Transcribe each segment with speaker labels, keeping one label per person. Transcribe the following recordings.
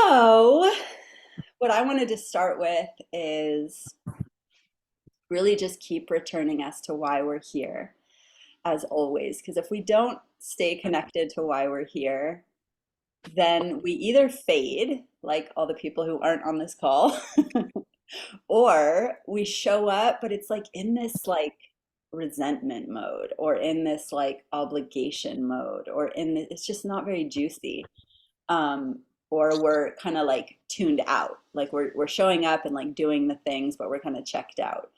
Speaker 1: So, what I wanted to start with is really just keep returning us to why we're here, as always. Because if we don't stay connected to why we're here, then we either fade, like all the people who aren't on this call, or we show up, but it's like in this like resentment mode or in this like obligation mode or it's just not very juicy. um, or we're kind of like tuned out. Like we're showing up and like doing the things, but we're kind of checked out.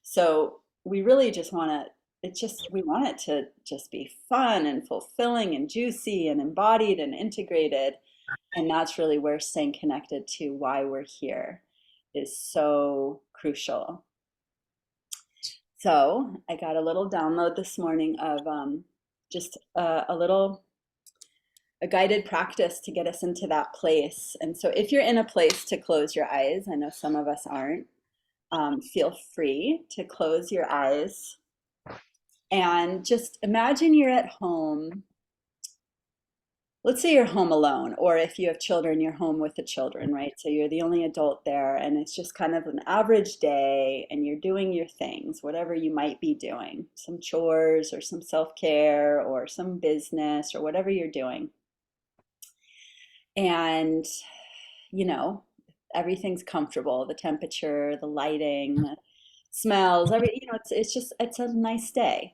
Speaker 1: So we really just want to, it's just, we want it to just be fun and fulfilling and juicy and embodied and integrated. And that's really where staying connected to why we're here is so crucial. So I got a little download this morning of just a guided practice to get us into that place. And so if you're in a place to close your eyes, I know some of us aren't, feel free to close your eyes and just imagine you're at home. Let's say you're home alone, or if you have children, you're home with the children, right? So you're the only adult there, and it's just kind of an average day, and you're doing your things, whatever you might be doing, some chores or some self-care or some business or whatever you're doing. And you know, everything's comfortable, the temperature, the lighting, the smells, it's a nice day.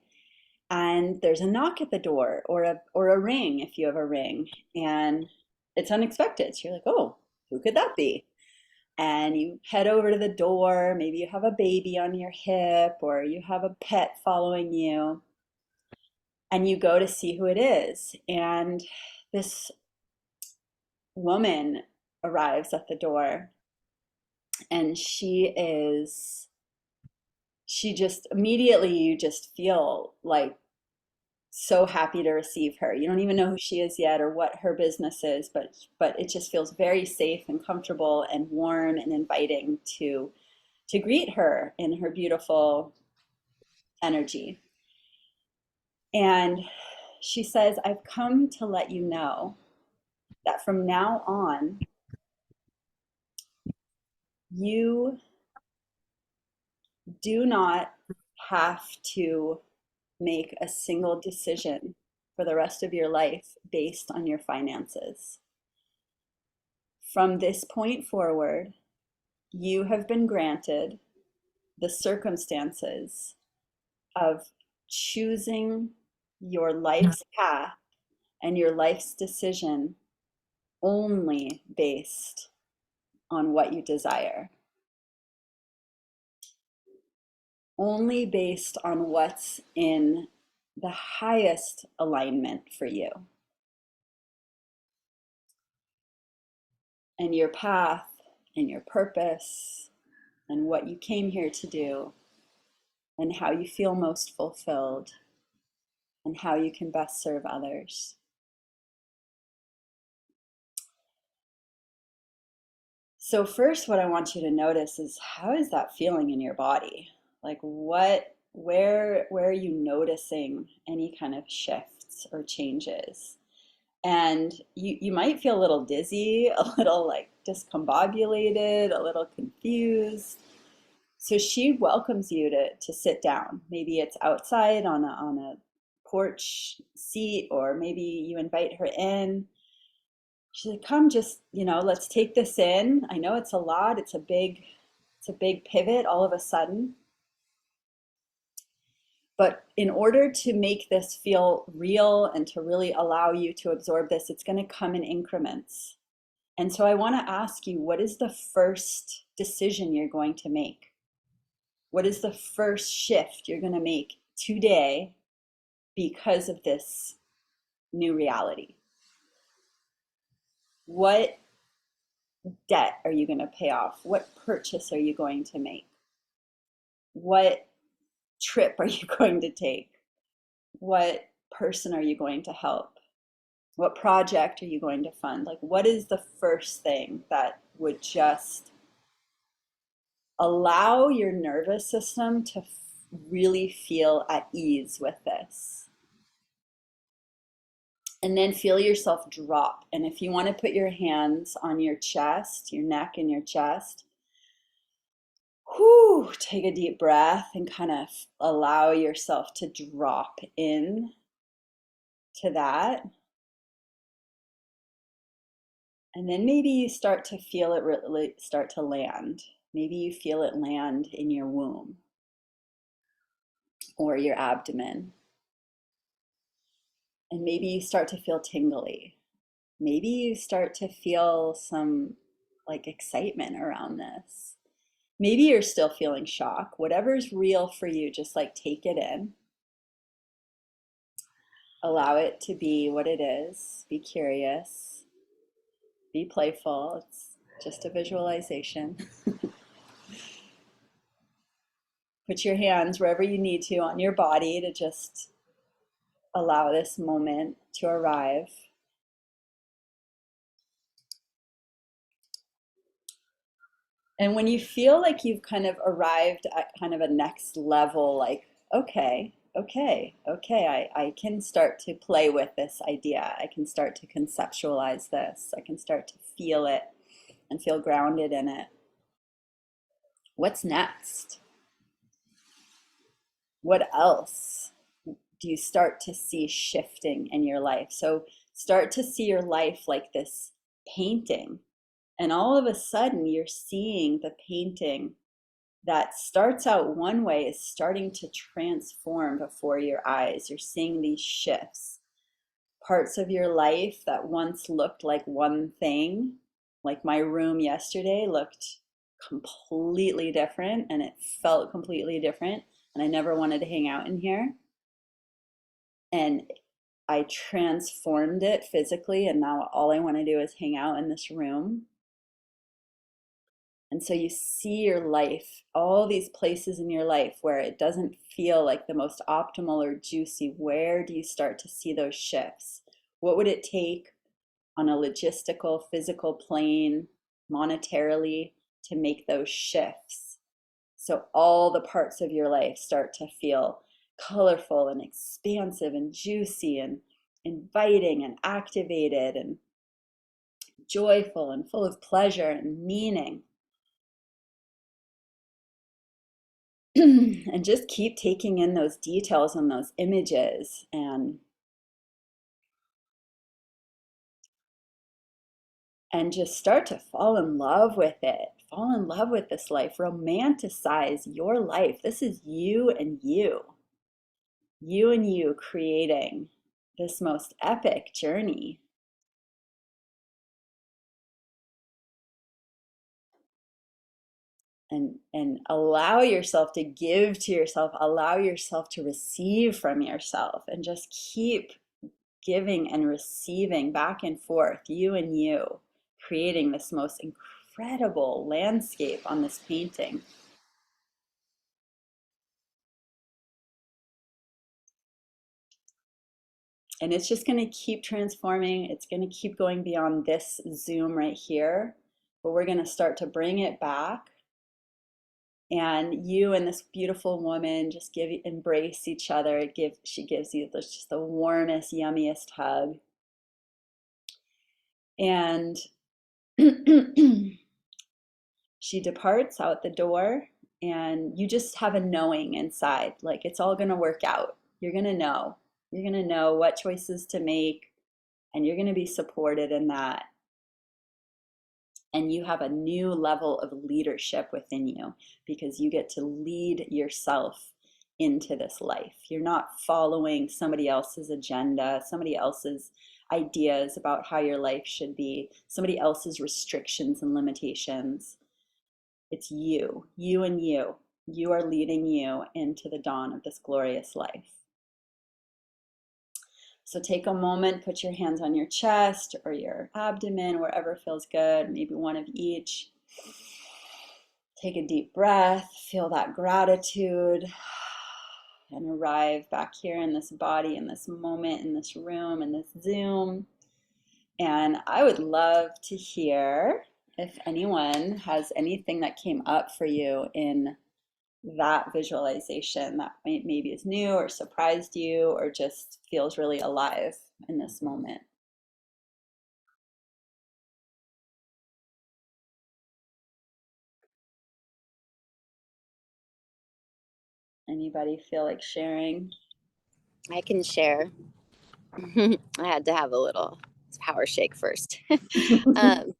Speaker 1: And there's a knock at the door or a ring if you have a ring, and it's unexpected. So you're like, "Oh, who could that be?" And you head over to the door, maybe you have a baby on your hip or you have a pet following you, and you go to see who it is. And this woman arrives at the door, and she just immediately, you just feel like so happy to receive her. You don't even know who she is yet or what her business is, but it just feels very safe and comfortable and warm and inviting to greet her in her beautiful energy. And she says, "I've come to let you know that from now on, you do not have to make a single decision for the rest of your life based on your finances. From this point forward, you have been granted the circumstances of choosing your life's path and your life's decision only based on what you desire, only based on what's in the highest alignment for you. And your path and your purpose and what you came here to do and how you feel most fulfilled and how you can best serve others." So first, what I want you to notice is, how is that feeling in your body? Like where are you noticing any kind of shifts or changes? And you might feel a little dizzy, a little like discombobulated, a little confused. So she welcomes you to sit down. Maybe it's outside on a porch seat, or maybe you invite her in. She's like, "Come, just, let's take this in. I know it's a lot. It's a big pivot all of a sudden. But in order to make this feel real and to really allow you to absorb this, it's going to come in increments. And so I want to ask you, what is the first decision you're going to make? What is the first shift you're going to make today because of this new reality? What debt are you going to pay off? What purchase are you going to make? What trip are you going to take? What person are you going to help? What project are you going to fund? Like, what is the first thing that would just allow your nervous system to really feel at ease with this? And then feel yourself drop. And if you want to put your hands on your chest, your neck and your chest, whew, take a deep breath and kind of allow yourself to drop in to that. And then maybe you start to feel it really start to land. Maybe you feel it land in your womb or your abdomen. And maybe you start to feel tingly. Maybe you start to feel some like excitement around this. Maybe you're still feeling shock. Whatever's real for you, just like take it in. Allow it to be what it is. Be curious. Be playful. It's just a visualization. Put your hands wherever you need to on your body to just allow this moment to arrive. And when you feel like you've kind of arrived at kind of a next level, like, okay, I can start to play with this idea. I can start to conceptualize this. I can start to feel it and feel grounded in it. What's next? What else do you start to see shifting in your life? So start to see your life like this painting. And all of a sudden, you're seeing the painting that starts out one way is starting to transform before your eyes. You're seeing these shifts. Parts of your life that once looked like one thing, like my room yesterday looked completely different and it felt completely different. And I never wanted to hang out in here. And I transformed it physically, and now all I want to do is hang out in this room. And so you see your life, all these places in your life where it doesn't feel like the most optimal or juicy. Where do you start to see those shifts? What would it take on a logistical, physical plane, monetarily, to make those shifts? So all the parts of your life start to feel colorful and expansive and juicy and inviting and activated and joyful and full of pleasure and meaning. And just keep taking in those details and those images and just start to fall in love with it. Fall in love with this life. Romanticize your life. This is you and you. You and you creating this most epic journey. And allow yourself to give to yourself, allow yourself to receive from yourself, and just keep giving and receiving back and forth, you and you, creating this most incredible landscape on this painting. And it's just going to keep transforming. It's going to keep going beyond this Zoom right here, but we're going to start to bring it back. And you and this beautiful woman just embrace each other. She gives you just the warmest, yummiest hug. And she departs out the door, and you just have a knowing inside, like it's all going to work out. You're going to know. You're going to know what choices to make, and you're going to be supported in that. And you have a new level of leadership within you because you get to lead yourself into this life. You're not following somebody else's agenda, somebody else's ideas about how your life should be, somebody else's restrictions and limitations. It's you and you. You are leading you into the dawn of this glorious life. So take a moment, put your hands on your chest or your abdomen, wherever feels good, maybe one of each. Take a deep breath, feel that gratitude, and arrive back here in this body, in this moment, in this room, in this Zoom. And I would love to hear if anyone has anything that came up for you in that visualization that maybe is new or surprised you or just feels really alive. in this moment? Anybody feel like sharing?
Speaker 2: I can share. I had to have a little power shake first. um,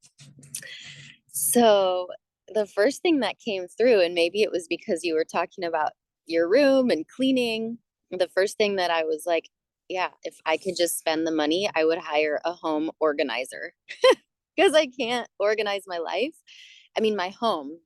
Speaker 2: so the first thing that came through, and maybe it was because you were talking about your room and cleaning, the first thing that I was like, yeah, if I could just spend the money, I would hire a home organizer because I can't organize my life. I mean, my home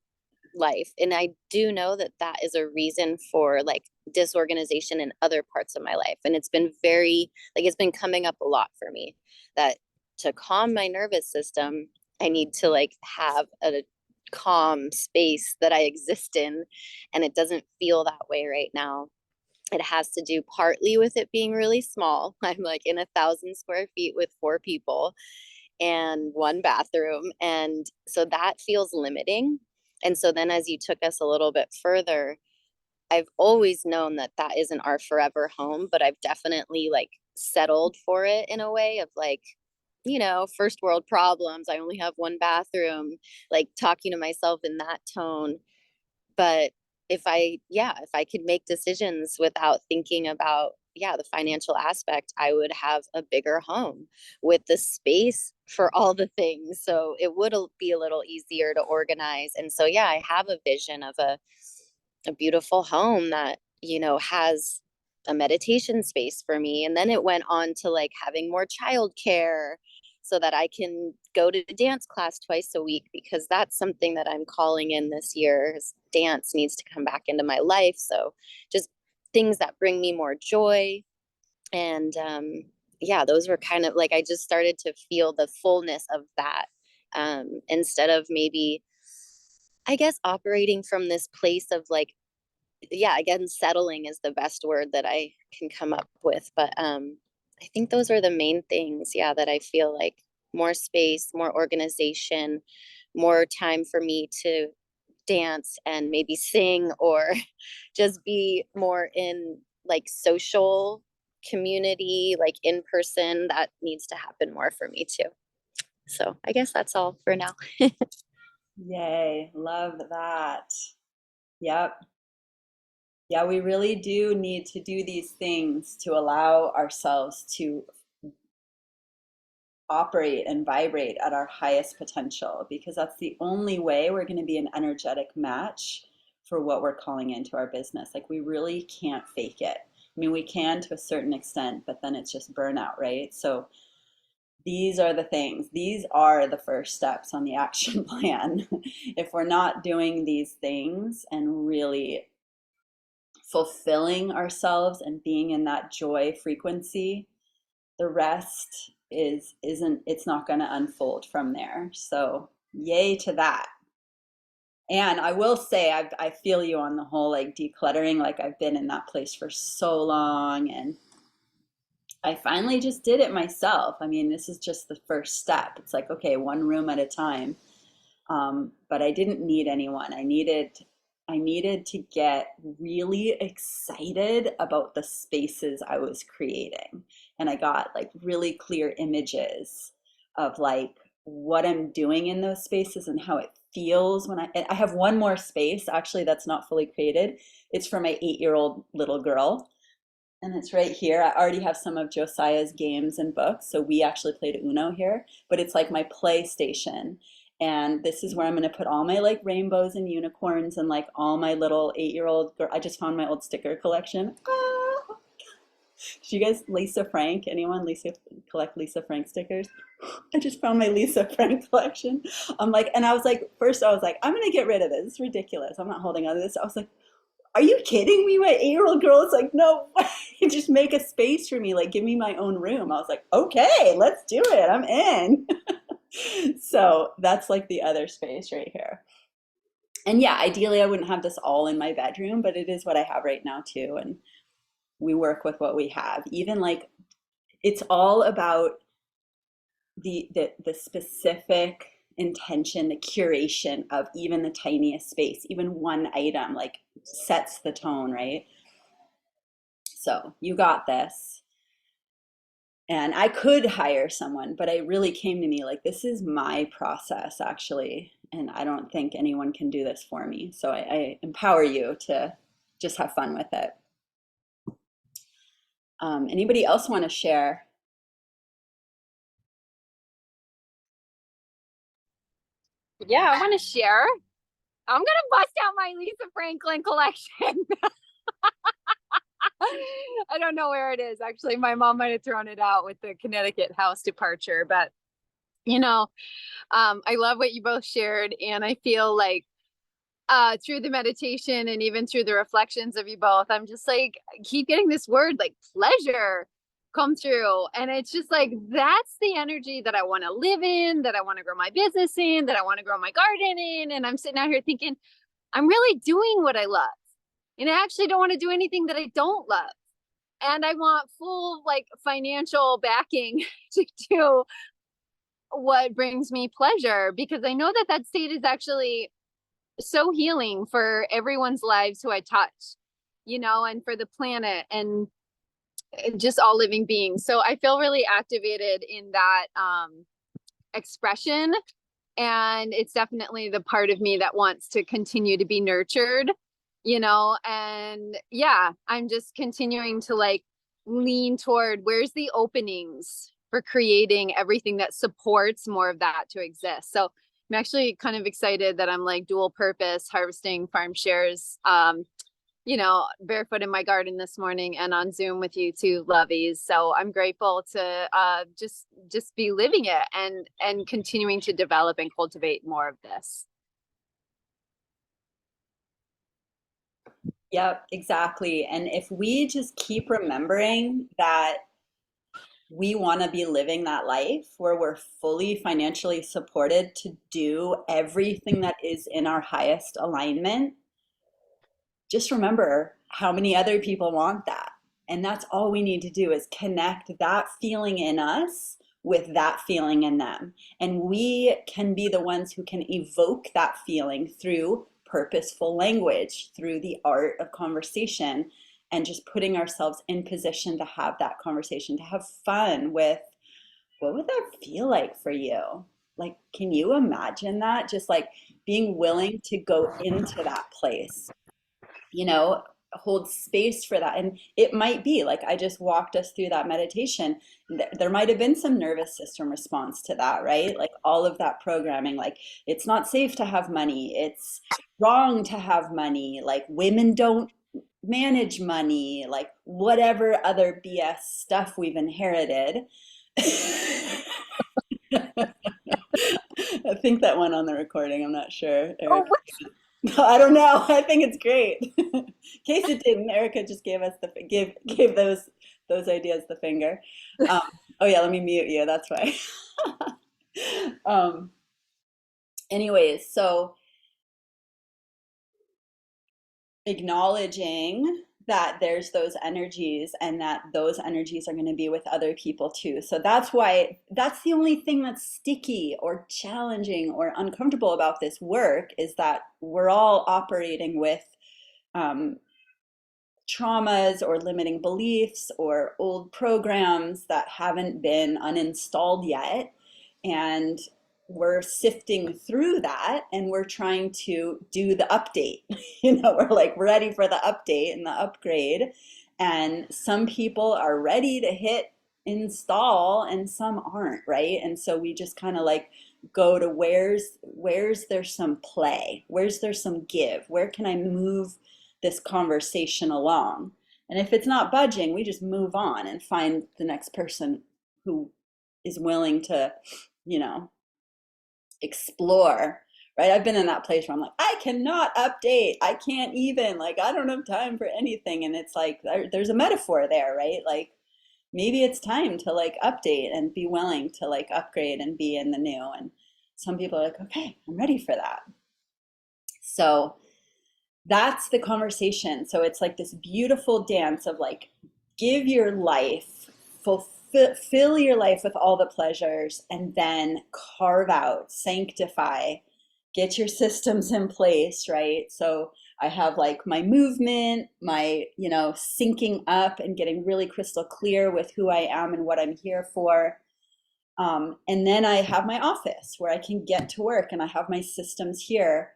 Speaker 2: life. And I do know that that is a reason for like disorganization in other parts of my life. And it's been very, like, it's been coming up a lot for me that to calm my nervous system, I need to like have a calm space that I exist in. And it doesn't feel that way right now. It has to do partly with it being really small. I'm like in 1,000 square feet with 4 people and one bathroom. And so that feels limiting. And so then as you took us a little bit further, I've always known that that isn't our forever home, but I've definitely like settled for it in a way of like, first world problems. I only have one bathroom, like talking to myself in that tone. But if I could make decisions without thinking about, the financial aspect, I would have a bigger home with the space for all the things. So it would be a little easier to organize. And so, yeah, I have a vision of a beautiful home that, has a meditation space for me. And then it went on to like having more childcare so that I can go to dance class twice a week because that's something that I'm calling in this year. Dance needs to come back into my life. So just things that bring me more joy. And yeah, those were kind of like I just started to feel the fullness of that instead of maybe, I guess, operating from this place of like, yeah, again, settling is the best word that I can come up with. But I think those are the main things, yeah, that I feel like more space, more organization, more time for me to dance and maybe sing or just be more in like social community, like in person. That needs to happen more for me too. So I guess that's all for now.
Speaker 1: Yay, love that. Yep. Yeah, we really do need to do these things to allow ourselves to operate and vibrate at our highest potential because that's the only way we're going to be an energetic match for what we're calling into our business. Like, we really can't fake it. I mean, we can to a certain extent, but then it's just burnout, right? So, these are the things, these are the first steps on the action plan. If we're not doing these things and really fulfilling ourselves and being in that joy frequency, the rest isn't it's not going to unfold from there. So yay to that. And I will say I feel you on the whole like decluttering. Like, I've been in that place for so long, and I finally just did it myself. I mean, this is just the first step. It's like, okay, one room at a time. But I didn't need anyone. I needed to get really excited about the spaces I was creating. And I got like really clear images of like what I'm doing in those spaces and how it feels when I have one more space actually that's not fully created. It's for my 8-year-old little girl. And it's right here. I already have some of Josiah's games and books. So we actually played Uno here, but it's like my PlayStation. And this is where I'm going to put all my like rainbows and unicorns and like all my little 8-year-old girl. I just found my old sticker collection. Ah! Do you guys, Lisa Frank, anyone? Lisa, collect Lisa Frank stickers? I just found my Lisa Frank collection. I'm like, and I was like, first I was like, I'm going to get rid of this. It's ridiculous. I'm not holding on to this. I was like, are you kidding me? My 8-year-old girl is like, no way. Just make a space for me. Like, give me my own room. I was like, okay, let's do it. I'm in. So that's like the other space right here. And yeah, ideally, I wouldn't have this all in my bedroom, but it is what I have right now too. And we work with what we have. Even like, it's all about the specific intention, the curation of even the tiniest space, even one item, like sets the tone, right? So you got this. And I could hire someone, but it really came to me like, this is my process actually. And I don't think anyone can do this for me. So I empower you to just have fun with it. Anybody else want to share?
Speaker 3: Yeah, I want to share. I'm gonna bust out my Lisa Franklin collection. I don't know where it is. Actually, my mom might have thrown it out with the Connecticut house departure, but you know, I love what you both shared, and I feel like through the meditation and even through the reflections of you both, I'm just like keep getting this word like pleasure come through, and it's just like that's the energy that I want to live in, that I want to grow my business in, that I want to grow my garden in, and I'm sitting out here thinking I'm really doing what I love, and I actually don't want to do anything that I don't love, and I want full like financial backing to do what brings me pleasure, because I know that that state is actually so healing for everyone's lives who I touch, and for the planet and just all living beings. So I feel really activated in that expression. And it's definitely the part of me that wants to continue to be nurtured, and yeah, I'm just continuing to like lean toward where's the openings for creating everything that supports more of that to exist. So I'm actually kind of excited that I'm like dual purpose harvesting farm shares, barefoot in my garden this morning and on Zoom with you two lovies. So I'm grateful to just be living it and continuing to develop and cultivate more of this.
Speaker 1: Yep, exactly. And if we just keep remembering that we want to be living that life where we're fully financially supported to do everything that is in our highest alignment, just remember how many other people want that. And that's all we need to do is connect that feeling in us with that feeling in them. And we can be the ones who can evoke that feeling through purposeful language, through the art of conversation, and just putting ourselves in position to have that conversation, to have fun with what would that feel like for you? Like, can you imagine that? Just like being willing to go into that place, you know, hold space for that. And it might be like I just walked us through that meditation. There might have been some nervous system response to that, right? Like all of that programming, like it's not safe to have money, it's wrong to have money, like women don't manage money, like whatever other BS stuff we've inherited. I think that went on the recording. I'm not sure,
Speaker 3: Oh,
Speaker 1: Eric. I don't know. I think it's great. In case it didn't, Erica just gave us gave those ideas the finger. Um, oh yeah, let me mute you. That's why. um, Anyways, so acknowledging that there's those energies and that those energies are going to be with other people too. So that's why that's the only thing that's sticky or challenging or uncomfortable about this work is that we're all operating with um, traumas or limiting beliefs or old programs that haven't been uninstalled yet. And we're sifting through that and we're trying to do the update. We're like ready for the update and the upgrade. And some people are ready to hit install and some aren't, right? And so we just kind of like go to where's there some play? Where's there some give? Where can I move this conversation along? And if it's not budging, we just move on and find the next person who is willing to, you know, explore, right? I've been in that place where I'm like, I cannot update. I can't even, like, I don't have time for anything. And it's like, there's a metaphor there, right? Like, maybe it's time to like update and be willing to like upgrade and be in the new. And some people are like, okay, I'm ready for that. So that's the conversation. So it's like this beautiful dance of like, give your life, fill your life with all the pleasures, and then carve out, sanctify, get your systems in place, right? So I have like my movement, my, syncing up and getting really crystal clear with who I am and what I'm here for. And then I have my office where I can get to work, and I have my systems here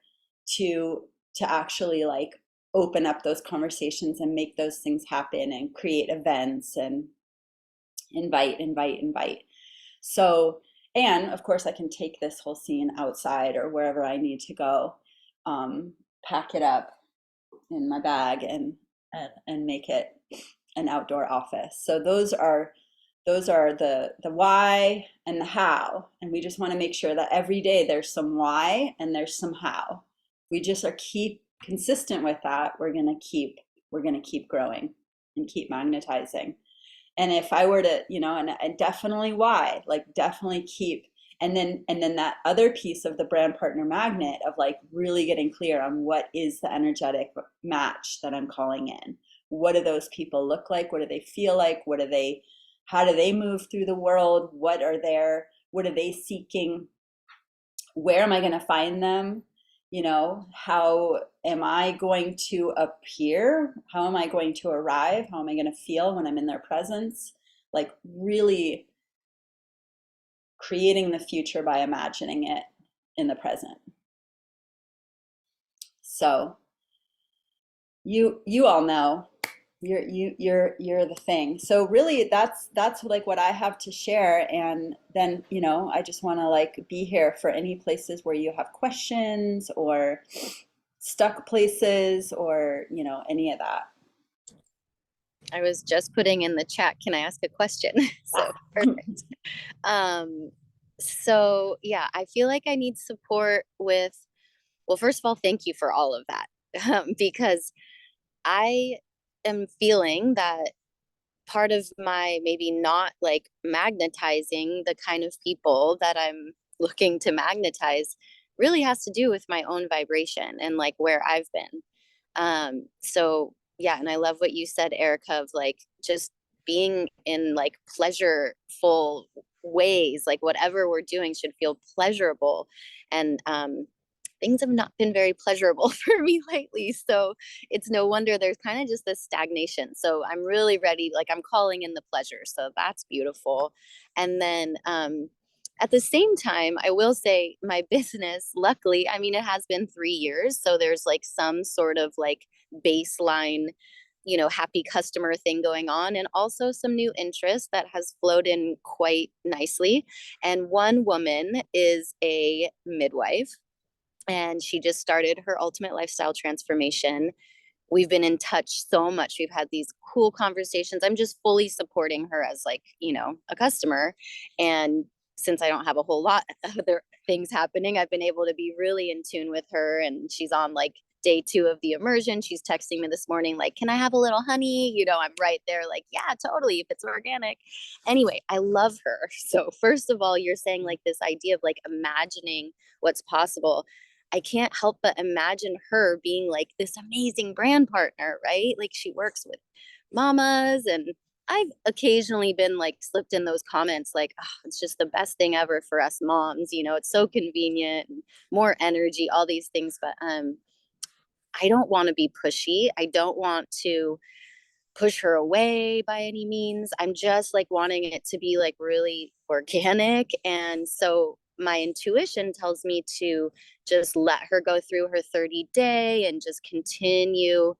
Speaker 1: to actually like open up those conversations and make those things happen and create events and invite. So, and of course, I can take this whole scene outside or wherever I need to go, pack it up in my bag and make it an outdoor office. So those are the why and the how, and we just want to make sure that every day there's some why and there's some how. We just are keep consistent with that. We're gonna keep growing and keep magnetizing. And if I were to, and definitely why, like definitely keep, and then that other piece of the brand partner magnet of like really getting clear on what is the energetic match that I'm calling in. What do those people look like? What do they feel like? How do they move through the world? What are they seeking? Where am I going to find them? How am I going to appear? How am I going to arrive? How am I going to feel when I'm in their presence? Like really creating the future by imagining it in the present. So you all know you're the thing. So really that's like what I have to share. And then, I just want to like be here for any places where you have questions or stuck places or, any of that.
Speaker 2: I was just putting in the chat, can I ask a question? So perfect. So yeah, I feel like I need support with, well, first of all, thank you for all of that. Because I am feeling that part of my maybe not like magnetizing the kind of people that I'm looking to magnetize really has to do with my own vibration and like where I've been. So yeah, and I love what you said, Erica, of like just being in like pleasureful ways, like whatever we're doing should feel pleasurable. And things have not been very pleasurable for me lately. So it's no wonder there's kind of just this stagnation. So I'm really ready, like I'm calling in the pleasure. So that's beautiful. And then at the same time, I will say my business, luckily, I mean, it has been 3 years. So there's like some sort of like baseline, happy customer thing going on, and also some new interest that has flowed in quite nicely. And one woman is a midwife, and she just started her ultimate lifestyle transformation. We've been in touch so much. We've had these cool conversations. I'm just fully supporting her as like, a customer. And since I don't have a whole lot of other things happening, I've been able to be really in tune with her. And she's on like day 2 of the immersion. She's texting me this morning, like, can I have a little honey? I'm right there, like, yeah, totally, if it's organic. Anyway, I love her. So first of all, you're saying like this idea of like imagining what's possible. I can't help but imagine her being like this amazing brand partner, right? Like she works with mamas, and I've occasionally been like slipped in those comments like, oh, it's just the best thing ever for us moms, it's so convenient, and more energy, all these things. But I don't want to be pushy. I don't want to push her away by any means. I'm just like wanting it to be like really organic. And so my intuition tells me to just let her go through her 30-day and just continue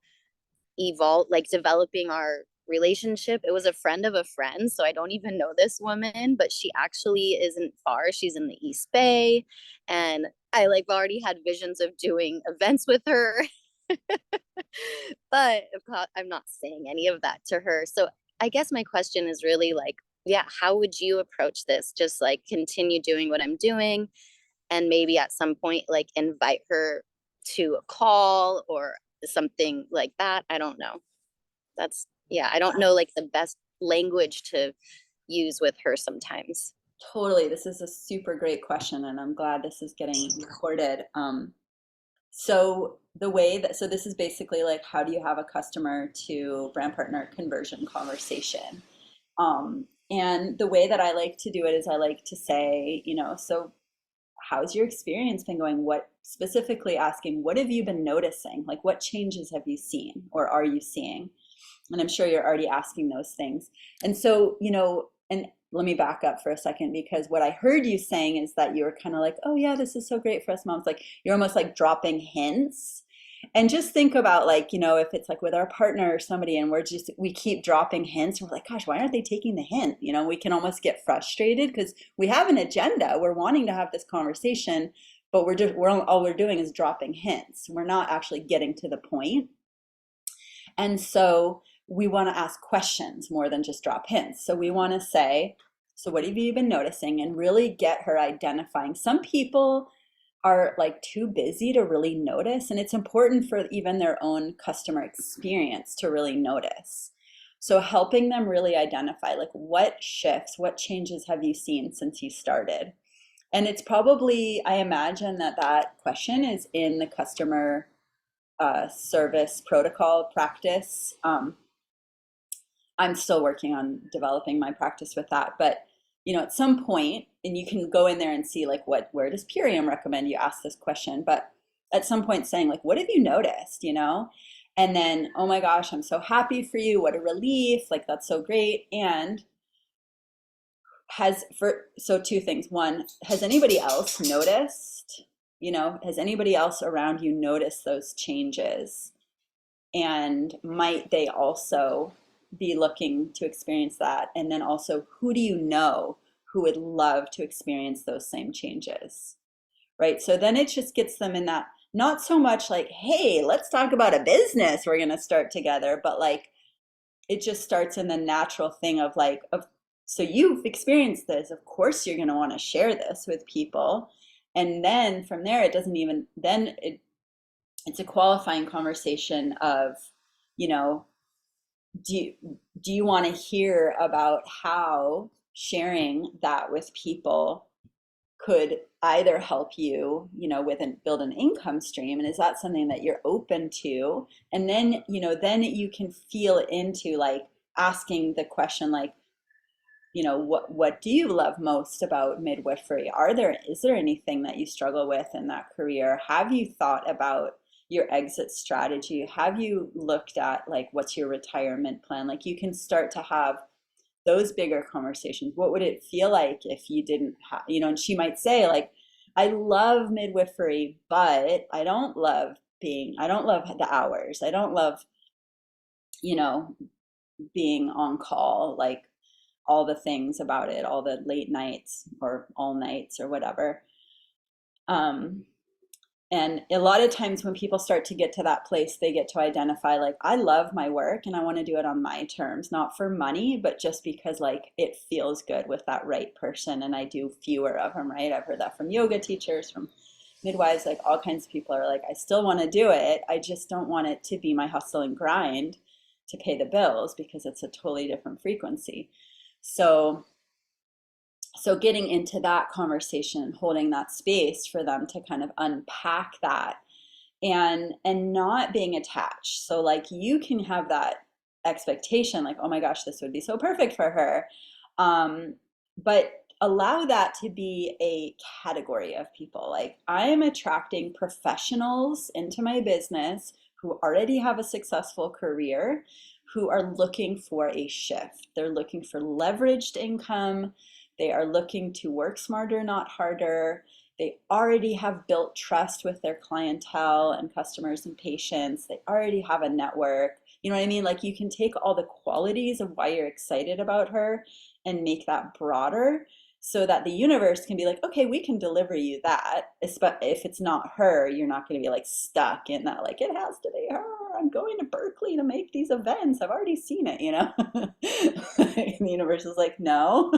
Speaker 2: evolve, like developing our relationship. It was a friend of a friend, so I don't even know this woman, but she actually isn't far. She's in the East Bay, and I like already had visions of doing events with her. But I'm not saying any of that to her. So I guess my question is really like, yeah, how would you approach this? Just like continue doing what I'm doing, and maybe at some point like invite her to a call or something like that. I don't know. That's, yeah, I don't know like the best language to use with her sometimes.
Speaker 1: Totally. This is a super great question, and I'm glad this is getting recorded. So this is basically like, how do you have a customer to brand partner conversion conversation? And the way that I like to do it is I like to say, so how's your experience been going? What specifically asking, what have you been noticing? Like, what changes have you seen or are you seeing? And I'm sure you're already asking those things. And so, and let me back up for a second, because what I heard you saying is that you were kind of like, oh yeah, this is so great for us moms. Like you're almost like dropping hints. And just think about like, if it's like with our partner or somebody and we keep dropping hints and we're like, gosh, why aren't they taking the hint? We can almost get frustrated because we have an agenda. We're wanting to have this conversation, but all we're doing is dropping hints. We're not actually getting to the point. And so we want to ask questions more than just drop hints. So we want to say, so what have you been noticing? And really get her identifying. Some people are like too busy to really notice, and it's important for even their own customer experience to really notice. So helping them really identify like what shifts, what changes have you seen since you started? And it's probably, I imagine that question is in the customer service protocol practice. I'm still working on developing my practice with that, but at some point, and you can go in there and see like where does Purium recommend you ask this question, but at some point saying like, what have you noticed, and then, oh my gosh, I'm so happy for you, what a relief, like that's so great. And so two things. One, has anybody else noticed, has anybody else around you noticed those changes? And might they also be looking to experience that? And then also, who do you know who would love to experience those same changes, right? So then it just gets them in that, not so much like, hey, let's talk about a business we're going to start together, but like it just starts in the natural thing of like, so you've experienced this, of course you're going to want to share this with people. And then from there, it doesn't even, then it's a qualifying conversation of, do you want to hear about how sharing that with people could either help you, build an income stream? And is that something that you're open to? And then, then you can feel into like asking the question, like, what do you love most about midwifery? Is there anything that you struggle with in that career? Have you thought about your exit strategy? Have you looked at like, what's your retirement plan? Like you can start to have those bigger conversations. What would it feel like if you didn't have, and she might say like, I love midwifery, but I don't love the hours. I don't love, being on call, like all the things about it, all the late nights or all nights or whatever. And a lot of times when people start to get to that place, they get to identify like, I love my work and I want to do it on my terms, not for money, but just because like it feels good with that right person. And I do fewer of them, right? I've heard that from yoga teachers, from midwives, like all kinds of people are like, I still want to do it. I just don't want it to be my hustle and grind to pay the bills because it's a totally different frequency. So getting into that conversation, holding that space for them to kind of unpack that and not being attached. So like you can have that expectation like, oh my gosh, this would be so perfect for her. But allow that to be a category of people. Like I am attracting professionals into my business who already have a successful career, who are looking for a shift. They're looking for leveraged income. They are looking to work smarter, not harder. They already have built trust with their clientele and customers and patients. They already have a network. You know what I mean? Like you can take all the qualities of why you're excited about her and make that broader so that the universe can be like, okay, we can deliver you that. If it's not her, you're not going to be like stuck in that, like, it has to be her. I'm going to Berkeley to make these events. I've already seen it, And the universe is like, no,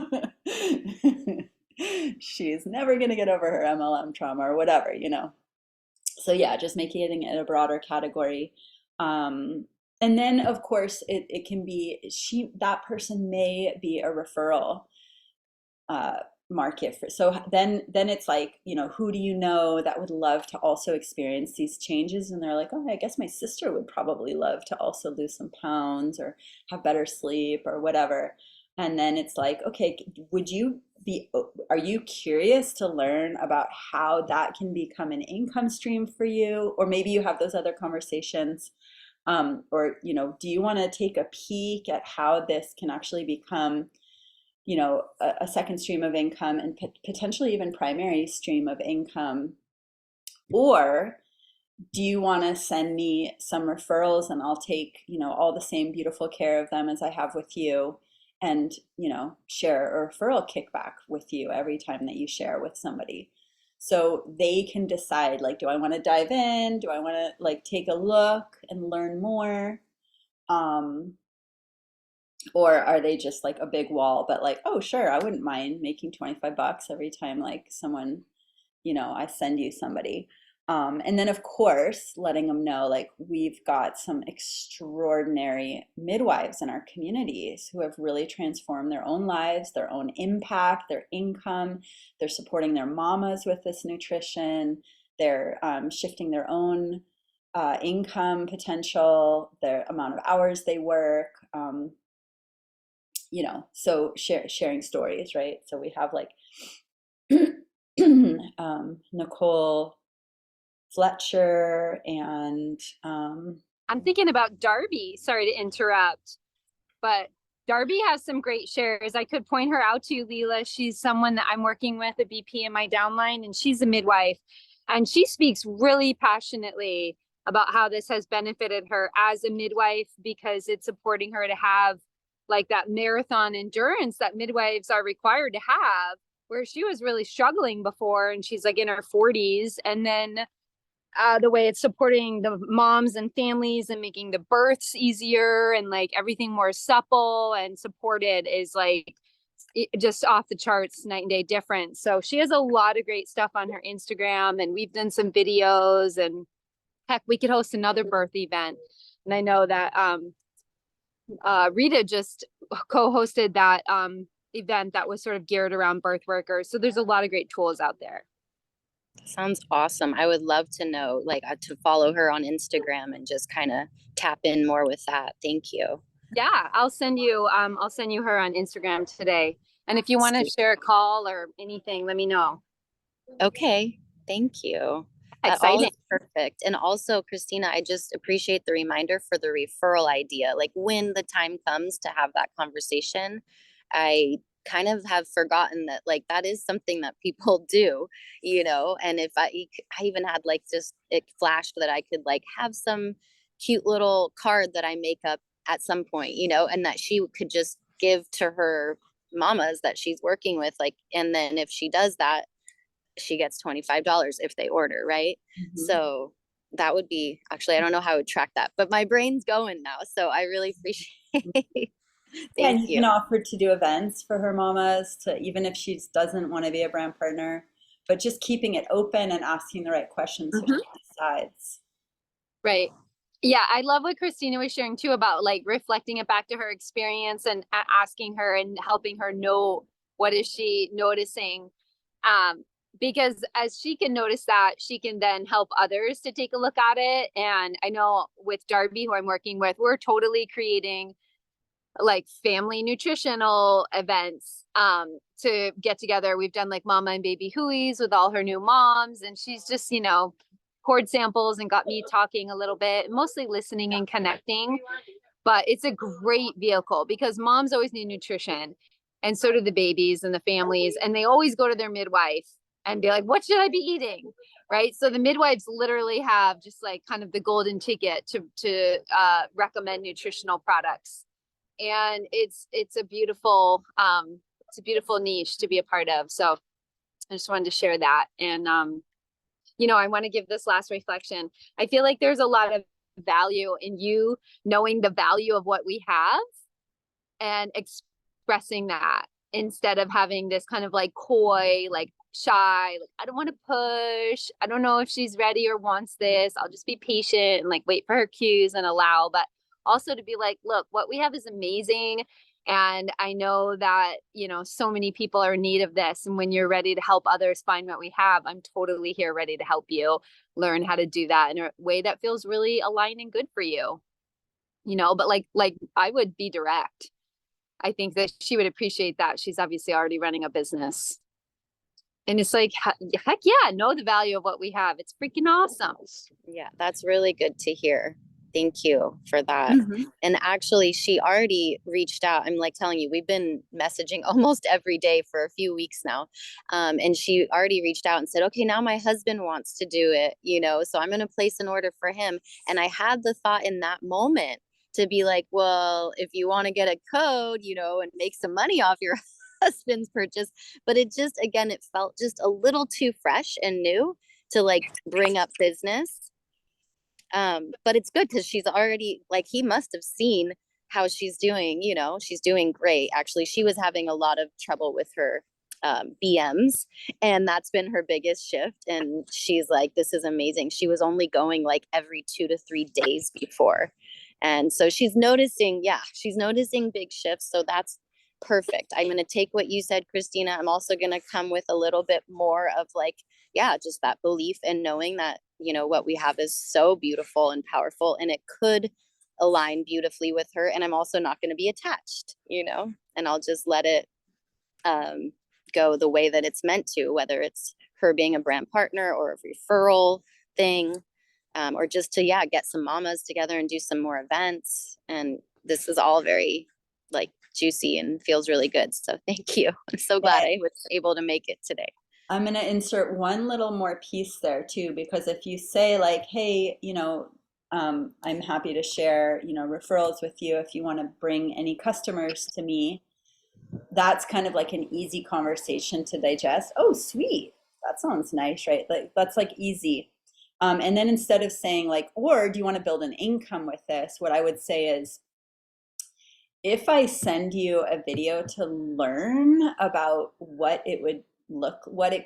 Speaker 1: she's never going to get over her MLM trauma or whatever, So yeah, just making it a broader category. And then of course it can be, that person may be a referral market for, so then it's like, who do you know that would love to also experience these changes? And they're like, oh, I guess my sister would probably love to also lose some pounds or have better sleep or whatever. And then it's like, okay, would you be, are you curious to learn about how that can become an income stream for you? Or maybe you have those other conversations. Or, do you want to take a peek at how this can actually become, a second stream of income and potentially even primary stream of income? Or do you want to send me some referrals and I'll take, all the same beautiful care of them as I have with you and, share a referral kickback with you every time that you share with somebody. So they can decide, like, do I want to dive in? Do I want to like take a look and learn more? Um, or are they just like a big wall, but like, oh, sure, I wouldn't mind making 25 bucks every time like someone, I send you somebody. And then, of course, letting them know like we've got some extraordinary midwives in our communities who have really transformed their own lives, their own impact, their income. They're supporting their mamas with this nutrition. They're shifting their own income potential, their amount of hours they work. So sharing stories, right? So we have like Nicole Fletcher and
Speaker 3: I'm thinking about Darby. Sorry to interrupt, but Darby has some great shares. I could point her out to you, Leela. She's someone that I'm working with, a BP in my downline, and she's a midwife. And she speaks really passionately about how this has benefited her as a midwife because it's supporting her to have like that marathon endurance that midwives are required to have, where she was really struggling before and she's like in her 40s. And then the way it's supporting the moms and families and making the births easier and like everything more supple and supported is like just off the charts, night and day difference. So she has a lot of great stuff on her Instagram, and we've done some videos, and heck, we could host another birth event. And I know that Rita just co-hosted that event that was sort of geared around birth workers. So there's a lot of great tools out there.
Speaker 2: Sounds awesome. I would love to know, like, to follow her on Instagram and just kind of tap in more with that. Thank you.
Speaker 3: Yeah, I'll send you her on Instagram today. And if you want to
Speaker 2: Sweet.
Speaker 3: share a call or anything, let me know.
Speaker 2: Okay. Thank you. That all
Speaker 3: Exciting.
Speaker 2: is perfect. And also, Christina, I just appreciate the reminder for the referral idea. Like when the time comes to have that conversation, I kind of have forgotten that like that is something that people do, and if I even had like just it flashed that I could like have some cute little card that I make up at some point, and that she could just give to her mamas that she's working with, like, and then if she does that, she gets $25 if they order, right?
Speaker 1: Mhm.
Speaker 2: So that would be actually, I don't know how I would track that, but my brain's going now. So I really appreciate
Speaker 1: Yeah, and
Speaker 2: thank
Speaker 1: you
Speaker 2: you.
Speaker 1: can offer to do events for her mamas to even if she doesn't want to be a brand partner, but just keeping it open and asking the right questions so
Speaker 3: Mhm.
Speaker 1: she decides.
Speaker 3: Right. Yeah, I love what Christina was sharing too about like reflecting it back to her experience and asking her and helping her know what is she noticing. Because as she can notice that, she can then help others to take a look at it. And I know with Darby, who I'm working with, we're totally creating like family nutritional events to get together. We've done like mama and baby hui's with all her new moms, and she's just poured samples and got me talking a little bit, mostly listening and connecting. But it's a great vehicle because moms always need nutrition, and so do the babies and the families, and they always go to their midwife and be like, what should I be eating? Right. So the midwives literally have just like kind of the golden ticket to recommend nutritional products. And it's a beautiful niche to be a part of. So I just wanted to share that. And I want to give this last reflection. I feel like there's a lot of value in you knowing the value of what we have and expressing that instead of having this kind of like coy, like shy, like I don't want to push. I don't know if she's ready or wants this. I'll just be patient and like wait for her cues and allow. But also to be like, look, what we have is amazing. And I know that, so many people are in need of this. And when you're ready to help others find what we have, I'm totally here ready to help you learn how to do that in a way that feels really aligned and good for you. But like I would be direct. I think that she would appreciate that. She's obviously already running a business. And it's like, heck yeah, know the value of what we have. It's freaking awesome.
Speaker 2: Yeah, that's really good to hear. Thank you for that.
Speaker 3: Mhm.
Speaker 2: And actually, she already reached out. I'm like telling you, we've been messaging almost every day for a few weeks now. And she already reached out and said, okay, now my husband wants to do it, you know, so I'm going to place an order for him. And I had the thought in that moment to be like, well, if you want to get a code, you know, and make some money off your husband's purchase. But it just, again, it felt just a little too fresh and new to like bring up business. But it's good because she's already like, he must have seen how she's doing, you know, she's doing great. Actually, she was having a lot of trouble with her BMs, and that's been her biggest shift. And she's like, this is amazing. She was only going like every 2 to 3 days before. And so she's noticing, yeah, she's noticing big shifts. So that's perfect. I'm going to take what you said, Christina. I'm also going to come with a little bit more of like, yeah, just that belief and knowing that, you know, what we have is so beautiful and powerful and it could align beautifully with her. And I'm also not going to be attached, you know, and I'll just let it go the way that it's meant to, whether it's her being a brand partner or a referral thing, or just to, yeah, get some mamas together and do some more events. And this is all very like juicy and feels really good. So thank you. I'm so glad I was able to make it today.
Speaker 1: I'm going to insert one little more piece there too, because if you say like, hey, you know, I'm happy to share, you know, referrals with you if you want to bring any customers to me, that's kind of like an easy conversation to digest. Oh, sweet. That sounds nice, right? Like that's like easy. And then instead of saying like, or do you want to build an income with this? What I would say is, if I send you a video to learn about what it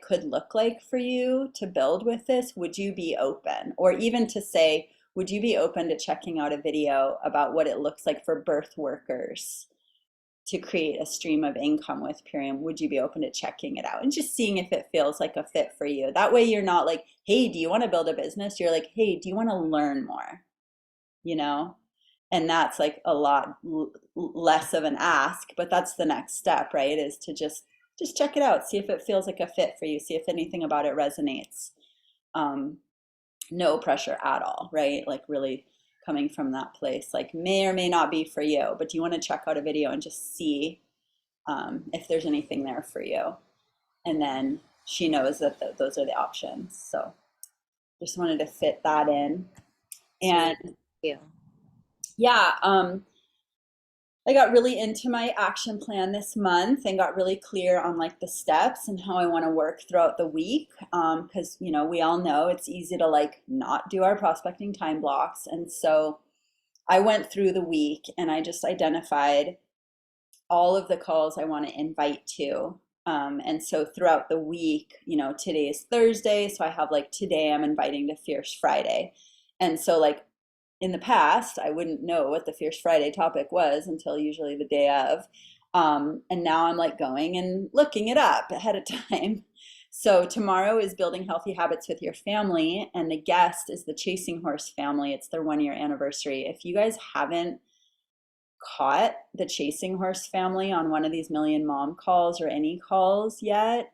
Speaker 1: could look like for you to build with this, would you be open? Or even to say, would you be open to checking out a video about what it looks like for birth workers to create a stream of income with Purium? Would you be open to checking it out and just seeing if it feels like a fit for you? That way you're not like, hey, do you want to build a business? You're like, hey, do you want to learn more? You know? And that's like a lot less of an ask, but that's the next step, right? Is to just check it out, see if it feels like a fit for you, see if anything about it resonates. No pressure at all, right? Like really coming from that place, like may or may not be for you, but do you want to check out a video and just see if there's anything there for you? And then she knows that those are the options. So just wanted to fit that in. And
Speaker 2: Yeah.
Speaker 1: yeah, I got really into my action plan this month and got really clear on like the steps and how I want to work throughout the week. Because, you know, we all know it's easy to like not do our prospecting time blocks. And so I went through the week and I just identified all of the calls I want to invite to. And so throughout the week, you know, today is Thursday. So I have like today I'm inviting to Fierce Friday. And so like in the past, I wouldn't know what the Fierce Friday topic was until usually the day of. And now I'm like going and looking it up ahead of time. So tomorrow is building healthy habits with your family, and the guest is the Chasing Horse family. It's their 1 year anniversary. If you guys haven't caught the Chasing Horse family on one of these Million Mom calls or any calls yet,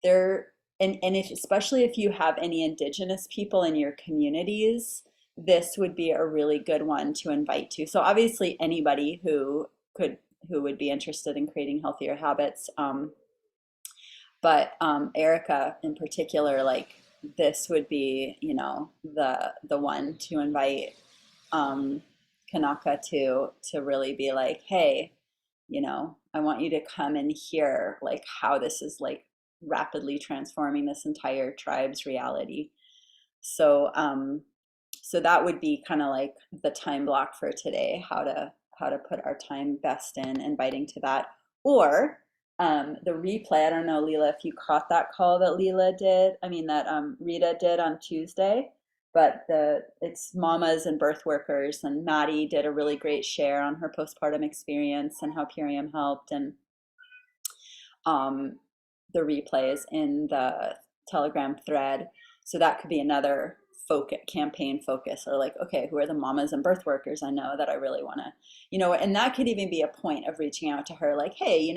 Speaker 1: they're and if especially if you have any Indigenous people in your communities, this would be a really good one to invite to. So obviously anybody who would be interested in creating healthier habits. But Erica in particular, like this would be, you know, the one to invite Kanaka to really be like, hey, you know, I want you to come and hear like how this is like rapidly transforming this entire tribe's reality. So so that would be kind of like the time block for today, how to put our time best in inviting to that. Or the replay, I don't know, Leela, if you caught that call that Rita did on Tuesday, but it's mamas and birth workers, and Maddie did a really great share on her postpartum experience and how Purium helped, and the replay is in the Telegram thread. So that could be another campaign focus, or like, okay, who are the mamas and birth workers I know that I really want to, and that could even be a point of reaching out to her, like, hey,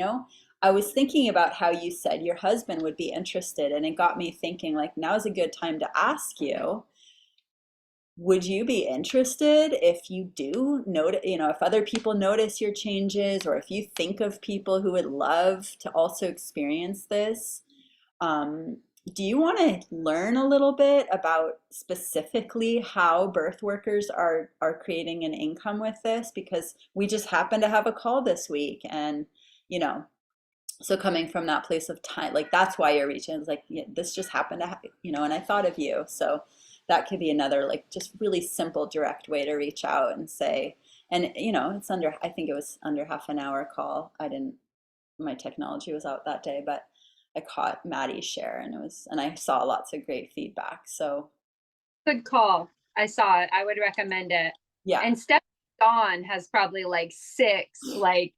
Speaker 1: I was thinking about how you said your husband would be interested, and it got me thinking, like, now's a good time to ask you, would you be interested if you do notice, if other people notice your changes, or if you think of people who would love to also experience this? Do you want to learn a little bit about specifically how birth workers are creating an income with this? Because we just happen to have a call this week, and you know, so coming from that place of time, like that's why you're reaching. It's like, yeah, this just happened to happen, and I thought of you. So that could be another, like, just really simple, direct way to reach out and say, and it's under, I think it was under half an hour call. I didn't, my technology was out that day, but I caught Maddie's share, and I saw lots of great feedback. So
Speaker 4: Good call. I saw it. I would recommend it.
Speaker 1: yeah,
Speaker 4: And Steph Dawn has probably like 6 like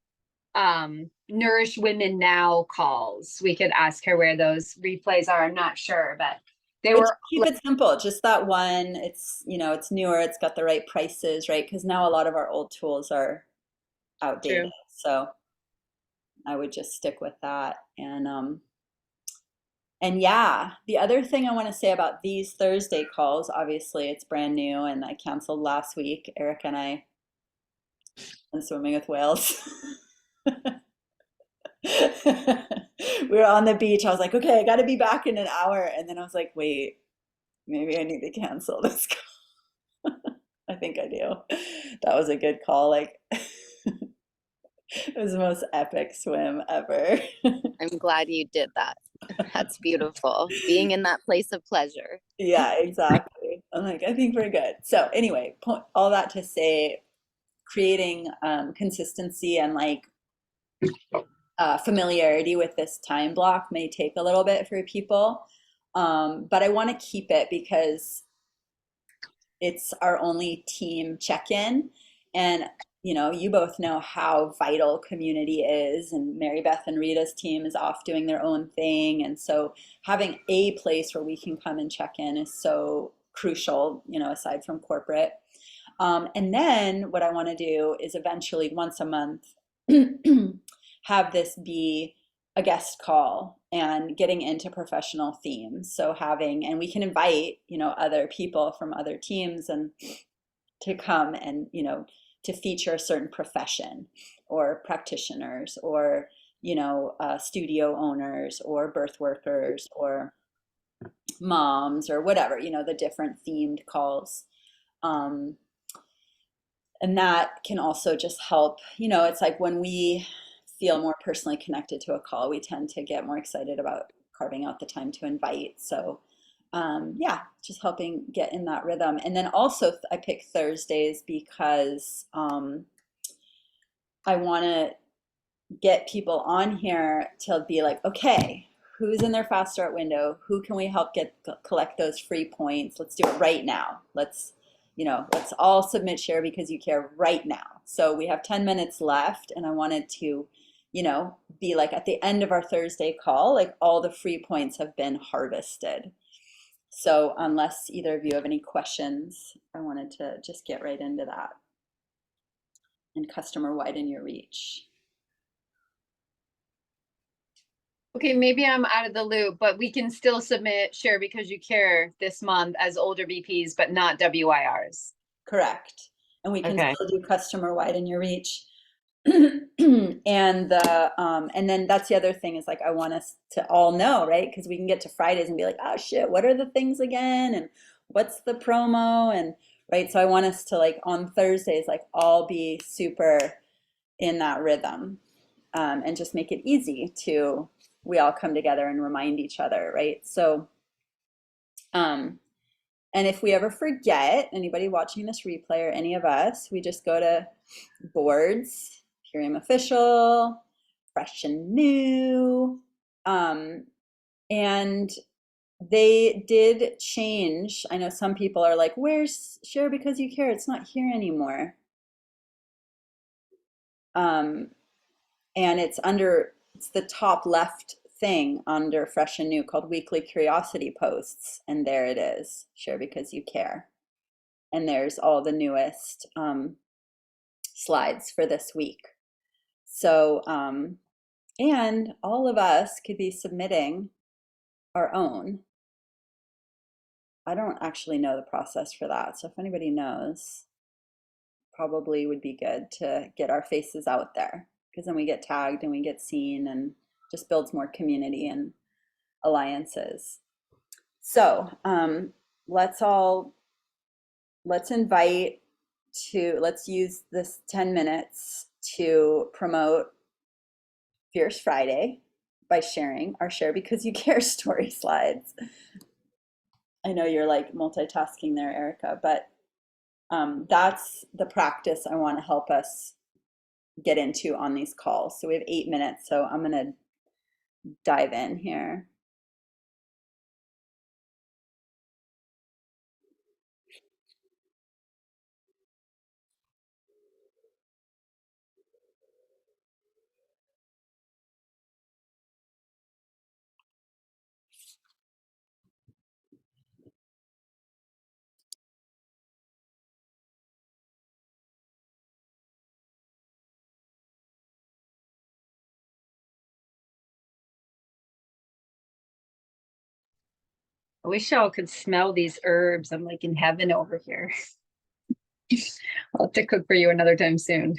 Speaker 4: Nourish Women Now calls. We could ask her where those replays are. I'm not sure, but they
Speaker 1: but
Speaker 4: were
Speaker 1: keep it simple. Just that one. It's it's newer. It's got the right prices, right? Because now a lot of our old tools are outdated.
Speaker 4: true.
Speaker 1: So I would just stick with that. And yeah, the other thing I want to say about these Thursday calls, obviously it's brand new, and I canceled last week. Eric and I went swimming with whales. We were on the beach. I was like, okay, I got to be back in an hour. And then I was like, wait, maybe I need to cancel this call. I think I do. That was a good call. Like, it was the most epic swim ever.
Speaker 2: I'm glad you did that. That's beautiful. Being in that place of pleasure.
Speaker 1: Yeah, exactly. I'm like, I think we're good. So anyway, all that to say, creating consistency and like familiarity with this time block may take a little bit for people, but I want to keep it because it's our only team check-in, and you both know how vital community is, and Mary Beth and Rita's team is off doing their own thing, and so having a place where we can come and check in is so crucial, aside from corporate. And then what I want to do is eventually once a month have this be a guest call and getting into professional themes. So and we can invite, other people from other teams and to come and, to feature a certain profession or practitioners or, studio owners or birth workers or moms or whatever, the different themed calls. And that can also just help, it's like when we feel more personally connected to a call, we tend to get more excited about carving out the time to invite. So yeah, just helping get in that rhythm. And then also I pick Thursdays because I want to get people on here to be like, okay, who's in their fast start window? Who can we help collect those free points? Let's do it right now. Let's all submit Share Because You Care right now. So we have 10 minutes left, and I wanted to, be like at the end of our Thursday call, like all the free points have been harvested. So unless either of you have any questions, I wanted to just get right into that. And customer widen your reach.
Speaker 4: Okay, maybe I'm out of the loop, but we can still submit Share Because You Care this month as older BPs, but not WIRs.
Speaker 1: Correct. And we can
Speaker 4: Okay.
Speaker 1: still do customer widen your reach. And then that's the other thing is like I want us to all know, right? Because we can get to Fridays and be like, oh shit, what are the things again? And what's the promo? And right. So I want us to like on Thursdays, like all be super in that rhythm, and just make it easy to we all come together and remind each other, right? So and if we ever forget, anybody watching this replay or any of us, we just go to boards, Purium Official, Fresh and New, and they did change. I know some people are like, where's Share Because You Care? It's not here anymore. And it's the top left thing under Fresh and New called Weekly Curiosity Posts, and there it is. Share because you care. And there's all the newest slides for this week. So, and all of us could be submitting our own. I don't actually know the process for that. So if anybody knows, probably would be good to get our faces out there, because then we get tagged and we get seen and just builds more community and alliances. So let's use this 10 minutes to promote Fierce Friday by sharing our Share Because You Care story slides. I know you're like multitasking there, Erica, but that's the practice I want to help us get into on these calls. So we have 8 minutes, so I'm going to dive in here.
Speaker 4: I wish y'all could smell these herbs. I'm like in heaven over here. I'll have to cook for you another time soon.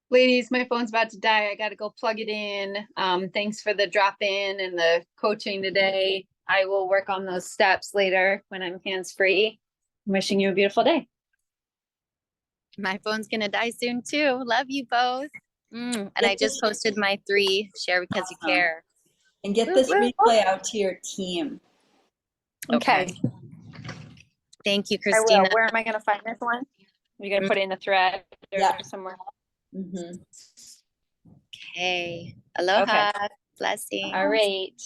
Speaker 4: ladies, my phone's about to die. I gotta go plug it in. Thanks for the drop in and the coaching today. I will work on those steps later when I'm hands-free. Wishing you a beautiful day.
Speaker 2: My phone's gonna die soon too. Love you both. And I just posted my 3 share because you
Speaker 1: Awesome.
Speaker 2: care.
Speaker 1: And get
Speaker 2: Woo,
Speaker 1: this
Speaker 2: woo.
Speaker 1: replay out to your team.
Speaker 2: Okay. Thank you,
Speaker 3: I will.
Speaker 2: Christina.
Speaker 3: Where am I gonna find this one? You gonna put it in the thread or
Speaker 1: Yeah.
Speaker 3: somewhere?
Speaker 1: Mm-hmm.
Speaker 2: Okay. Aloha. Blessings.
Speaker 4: All right.